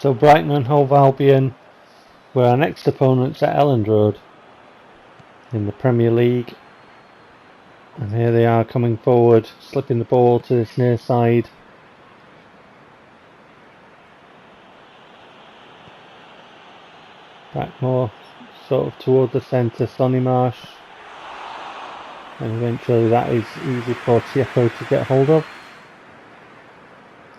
So Brighton and Hove Albion were our next opponents at Elland Road in the Premier League. And here they are coming forward, slipping the ball to this near side. Back more sort of toward the centre, Sonny Marsh. And eventually that is easy for Tieko to get hold of.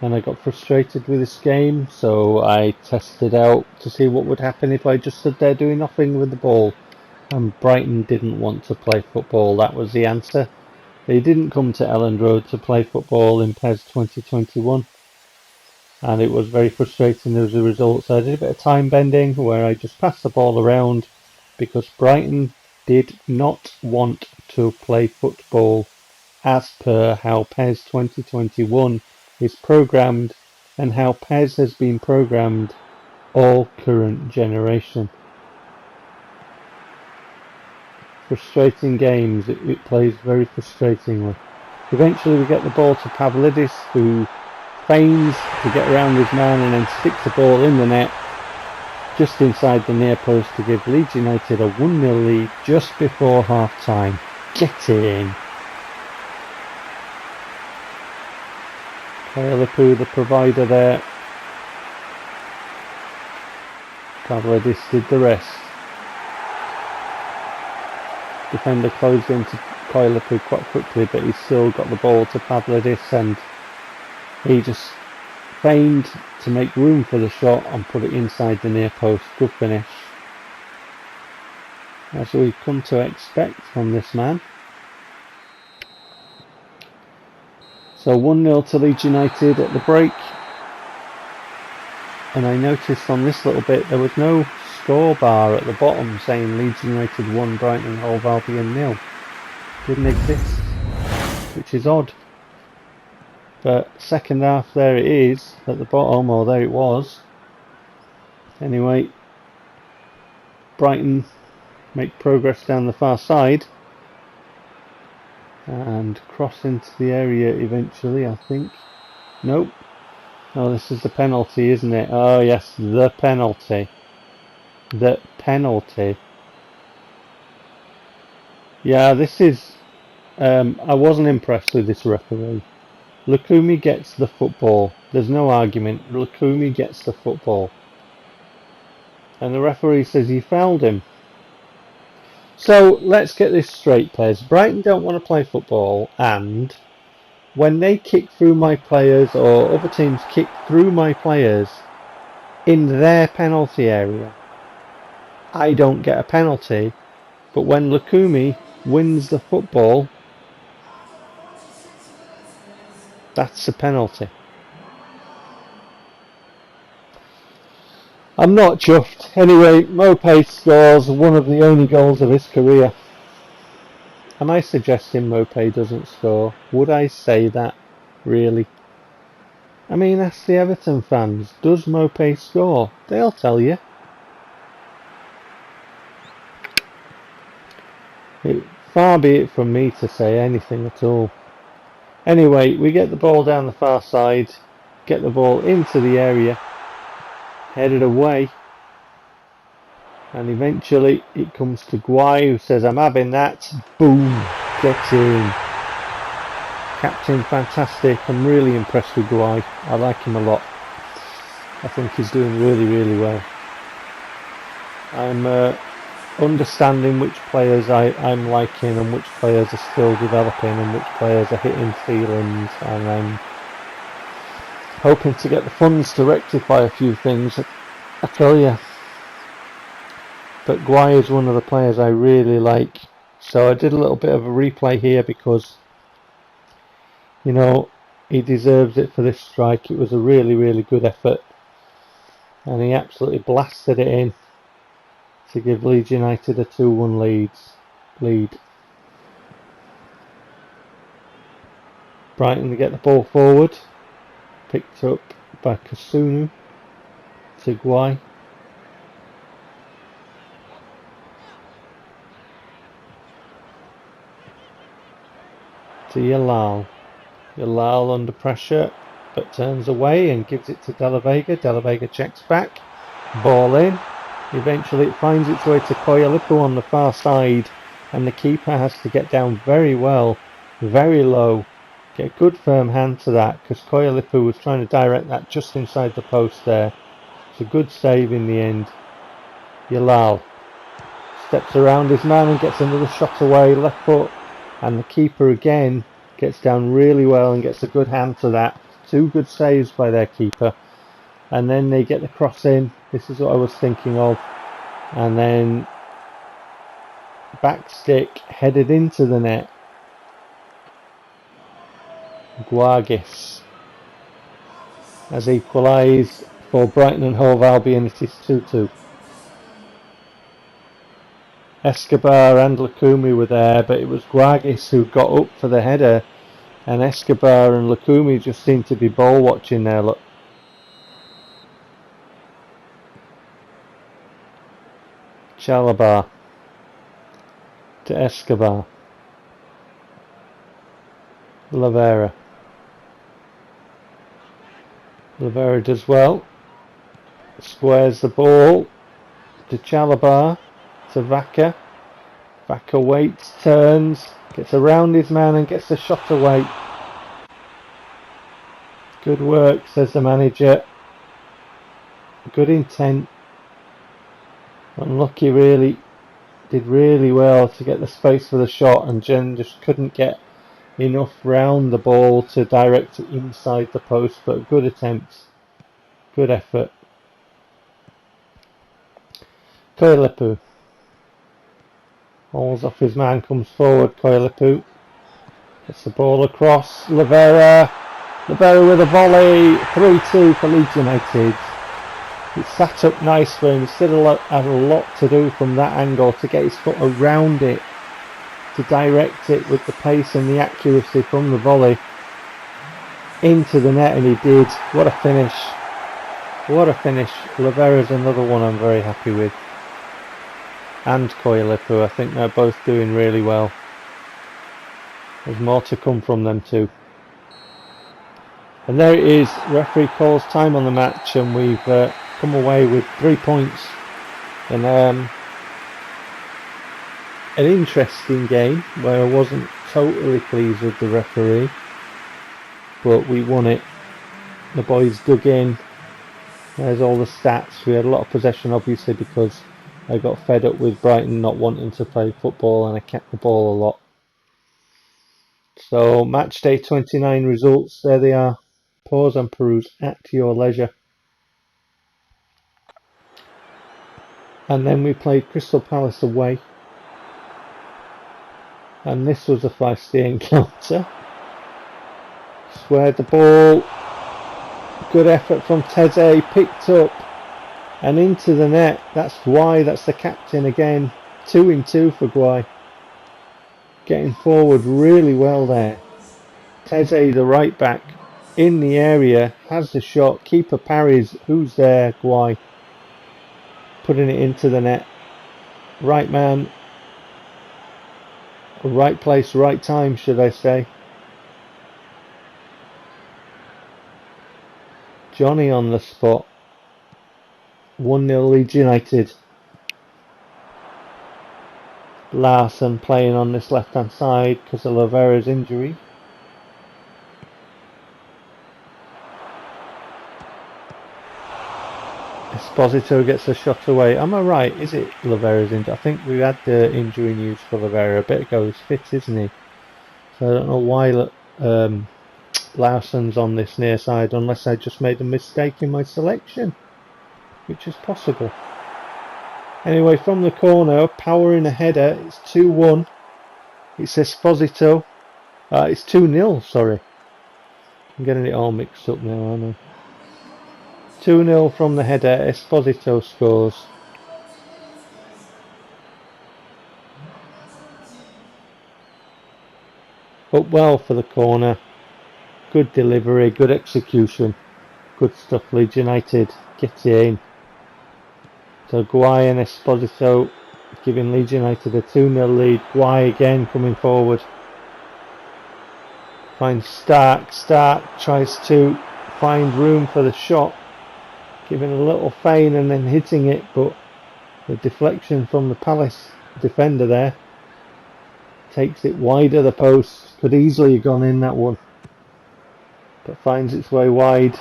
And I got frustrated with this game, so I tested out to see what would happen if I just stood there doing nothing with the ball. And Brighton didn't want to play football, that was the answer. They didn't come to Elland Road to play football in PES 2021. And it was very frustrating as a result. So I did a bit of time bending where I just passed the ball around because Brighton did not want to play football as per how PES 2021 is programmed and how PES has been programmed all current generation. Frustrating games, it plays very frustratingly. Eventually we get the ball to Pavlidis, who feigns to get around his man and then sticks the ball in the net just inside the near post to give Leeds United a 1-0 lead just before half time. Get in! Liverpool, the provider there. Pavlidis did the rest. Defender closed into Koilapu quite quickly, but he still got the ball to Pavlidis and he just feigned to make room for the shot and put it inside the near post. Good finish, as we've come to expect from this man. So 1-0 to Leeds United at the break. And I noticed on this little bit there was no score bar at the bottom saying Leeds United 1, Brighton and Hove Albion 0. Didn't exist, which is odd. But second half, there it is at the bottom, or there it was. Anyway, Brighton make progress down the far side and cross into the area eventually, I think. Nope. Oh, this is the penalty, isn't it? Oh yes, the penalty. The penalty. Yeah, this is... I wasn't impressed with this referee. Lukumi gets the football. There's no argument. Lukumi gets the football. And the referee says he fouled him. So, let's get this straight, players. Brighton don't want to play football, and when they kick through my players, or other teams kick through my players in their penalty area, I don't get a penalty. But when Lukumi wins the football, that's a penalty. I'm not chuffed. Anyway, Mopé scores one of the only goals of his career. Am I suggesting Mopé doesn't score? Would I say that? Really? I mean, ask the Everton fans. Does Mopé score? They'll tell you. Far be it from me to say anything at all. Anyway, we get the ball down the far side, get the ball into the area, headed away, and eventually it comes to Guay, who says, I'm having that. Boom, get in. Captain, fantastic. I'm really impressed with Guay. I like him a lot. I think he's doing really, really well. I'm understanding which players I'm liking and which players are still developing and which players are hitting ceilings, and I'm hoping to get the funds to rectify a few things, I tell you. But Guay is one of the players I really like, so I did a little bit of a replay here because, you know, he deserves it for this strike. It was a really, really good effort, and he absolutely blasted it in to give Leeds United a 2-1 lead. Brighton to get the ball forward, picked up by Kasunu to Guay. To Yalal under pressure, but turns away and gives it to De La Vega. De La Vega checks back, ball in. Eventually it finds its way to Koyalipu on the far side, and the keeper has to get down very well, very low, get a good firm hand to that, because Koyalipu was trying to direct that just inside the post there. It's a good save in the end. Yalal steps around his man and gets another shot away, left foot, and the keeper again gets down really well and gets a good hand to that. Two good saves by their keeper, and then they get the cross in. This is what I was thinking of, and then back stick headed into the net. Guagis has equalised for Brighton and Hove Albion. It is 2-2. Escobar and Lukumi were there, but it was Guagis who got up for the header, and Escobar and Lukumi just seemed to be ball watching there. Look. Chalabar to Escobar. Lavera. Lavera does well. Squares the ball to Chalabar. To Vaca. Vaca waits, turns, gets around his man and gets the shot away. Good work, says the manager. Good intent. Unlucky really. Did really well to get the space for the shot, and Jen just couldn't get enough round the ball to direct it inside the post, but good attempts. Good effort. Koyalipu. Balls off his man, comes forward, Koyalipu. Gets the ball across, Lavera with a volley, 3-2 for Leeds United. It sat up nice for him, he still had a lot to do from that angle to get his foot around it, to direct it with the pace and the accuracy from the volley into the net, and he did. What a finish. What a finish. Lavera's another one I'm very happy with. And Koyalipu, I think they're both doing really well. There's more to come from them too. And there it is, referee calls time on the match, and we've come away with 3 points in an interesting game where I wasn't totally pleased with the referee, but we won it. The boys dug in. There's all the stats. We had a lot of possession obviously because I got fed up with Brighton not wanting to play football, and I kept the ball a lot. So match day 29 results, there they are. Pause and peruse at your leisure. And then we played Crystal Palace away, and this was a feisty encounter. Squared the ball, good effort from Teze, picked up and into the net. That's Guai, that's the captain again. 2-2 for Guai. Getting forward really well there. Teze, the right back, in the area, has the shot. Keeper parries. Who's there? Guai. Putting it into the net. Right man. Right place, right time, should I say. Johnny on the spot. 1-0 Leeds United. Larson playing on this left hand side because of Lavera's injury. Esposito gets a shot away. Am I right? Is it Lavera's injury? I think we had the injury news for Lavera a bit ago. He's fit, isn't he? So I don't know why Larson's on this near side, unless I just made a mistake in my selection, which is possible. Anyway, from the corner, powering a header, it's 2-1. It's Esposito. It's 2-0, sorry. I'm getting it all mixed up now, aren't I? 2-0 from the header, Esposito scores. Up well for the corner. Good delivery, good execution. Good stuff, Leeds United. Get in. So Guai and Esposito giving Leeds United a 2-0 lead. Guai again coming forward. Finds Stark. Stark tries to find room for the shot, giving a little feint and then hitting it, but the deflection from the Palace defender there takes it wide of the post. Could easily have gone in, that one, but finds its way wide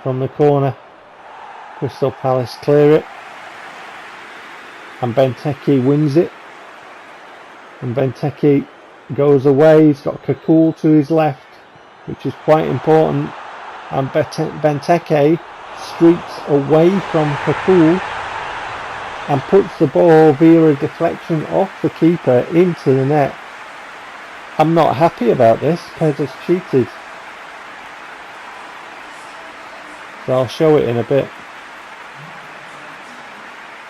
from the corner. Crystal Palace clear it, and Benteke wins it, and Benteke goes away. He's got Kakul to his left, which is quite important, and Benteke streaks away from Kakul and puts the ball via a deflection off the keeper into the net. I'm not happy about this. PES has cheated. So I'll show it in a bit.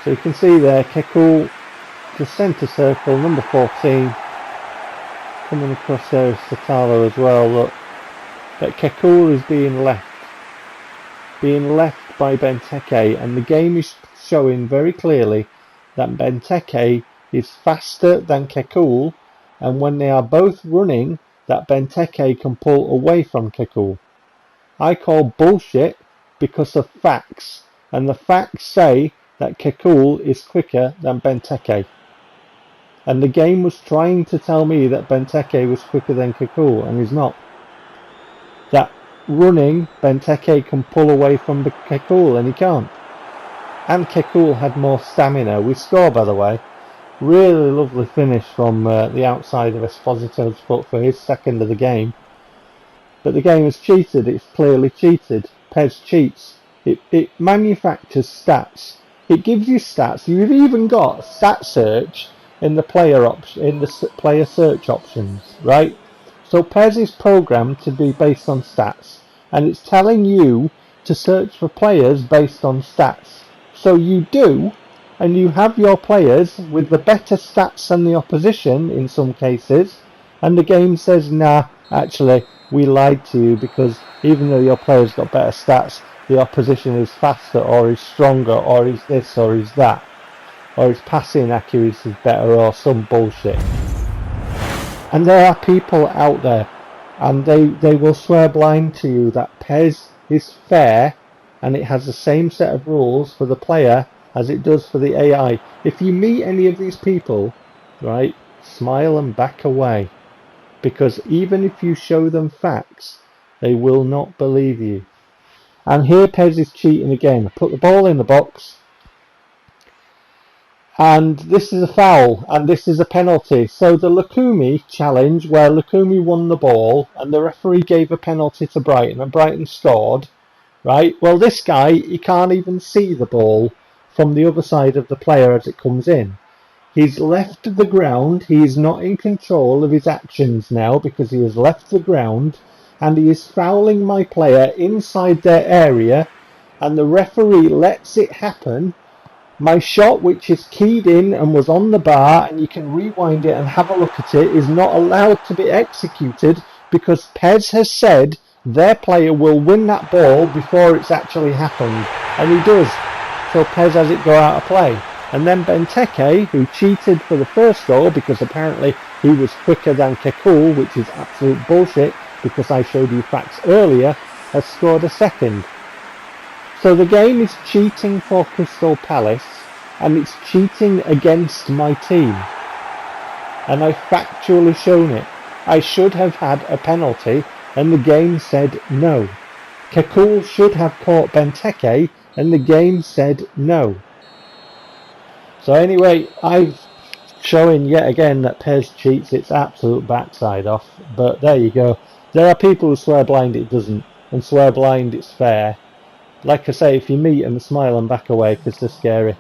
So you can see there, Kakul, the centre circle, number 14. Coming across there is Satalo as well, look. But Kakul is being left by Benteke, and the game is showing very clearly that Benteke is faster than Kakul, and when they are both running, that Benteke can pull away from Kakul. I call bullshit because of facts, and the facts say that Kakul is quicker than Benteke. And the game was trying to tell me that Benteke was quicker than Kakul, and he's not. That running, Benteke can pull away from the Kakul, and he can't. And Kakul had more stamina. We score, by the way. Really lovely finish from the outside of Esposito's foot for his second of the game. But the game has cheated. It's clearly cheated. PES cheats. It manufactures stats. It gives you stats. You've even got stat search in the player search options, right? So PES is programmed to be based on stats, and it's telling you to search for players based on stats. So you do, and you have your players with the better stats than the opposition in some cases, and the game says, nah, actually, we lied to you, because even though your player's got better stats, the opposition is faster, or is stronger, or is this, or is that, or his passing accuracy is better, or some bullshit. And there are people out there, and they will swear blind to you that PES is fair, and it has the same set of rules for the player as it does for the AI. If you meet any of these people, right, smile and back away, because even if you show them facts, they will not believe you. And here PES is cheating again. Put the ball in the box, and this is a foul, and this is a penalty. So the Lukumi challenge, where Lukumi won the ball and the referee gave a penalty to Brighton and Brighton scored, right? Well, this guy, he can't even see the ball from the other side of the player as it comes in. He's left the ground. He is not in control of his actions now, because he has left the ground, and he is fouling my player inside their area, and the referee lets it happen. My shot, which is keyed in and was on the bar, and you can rewind it and have a look at it, is not allowed to be executed because PES has said their player will win that ball before it's actually happened. And he does. So PES has it go out of play. And then Benteke, who cheated for the first goal because apparently he was quicker than Kakul, which is absolute bullshit because I showed you facts earlier, has scored a second. So the game is cheating for Crystal Palace, and it's cheating against my team. And I've factually shown it. I should have had a penalty, and the game said no. Kakul should have caught Benteke, and the game said no. So anyway, I've shown yet again that PES cheats its absolute backside off. But there you go. There are people who swear blind it doesn't, and swear blind it's fair. Like I say, if you meet them, smile and back away because they're scary.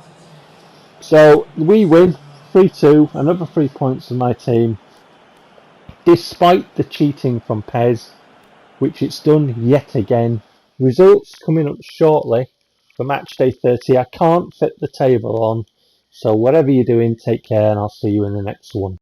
So we win 3-2, another 3 points for my team, despite the cheating from PES, which it's done yet again. Results coming up shortly for match day 30. I can't fit the table on, so whatever you're doing, take care, and I'll see you in the next one.